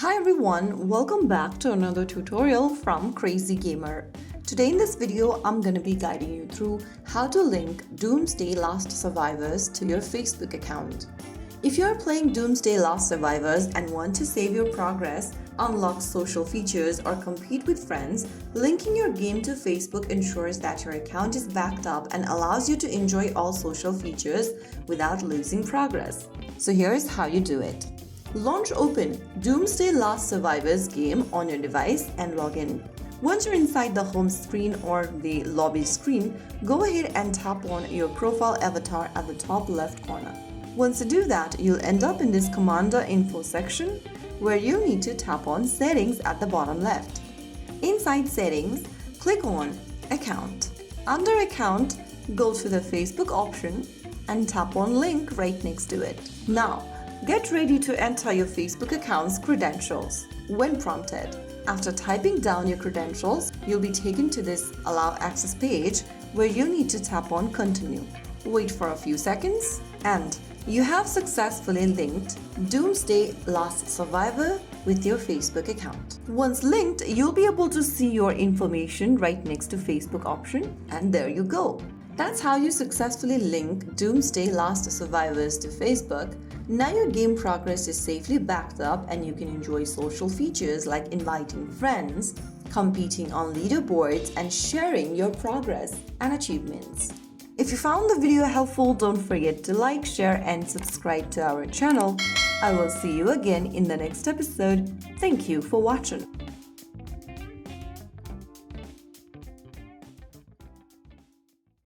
Hi everyone, welcome back to another tutorial from Crazy Gamer. Today in this video, I'm going to be guiding you through how to link Doomsday Last Survivors to your Facebook account. If you're playing Doomsday Last Survivors and want to save your progress, unlock social features, or compete with friends, linking your game to Facebook ensures that your account is backed up and allows you to enjoy all social features without losing progress. So here's how you do it. Launch open Doomsday Last Survivors game on your device and log in. Once you're inside the home screen or the lobby screen, go ahead and tap on your profile avatar at the top left corner. Once you do that, you'll end up in this Commander Info section where you need to tap on Settings at the bottom left. Inside Settings, click on Account. Under Account, go to the Facebook option and tap on Link right next to it. Now, get ready to enter your Facebook account's credentials when prompted. After typing down your credentials, you'll be taken to this Allow Access page where you need to tap on Continue. Wait for a few seconds and you have successfully linked Doomsday Last Survivor with your Facebook account. Once linked, you'll be able to see your information right next to Facebook option, and there you go. That's how you successfully link Doomsday Last Survivors to Facebook. Now your game progress is safely backed up and you can enjoy social features like inviting friends, competing on leaderboards, and sharing your progress and achievements. If you found the video helpful, don't forget to like, share, and subscribe to our channel. I will see you again in the next episode. Thank you for watching.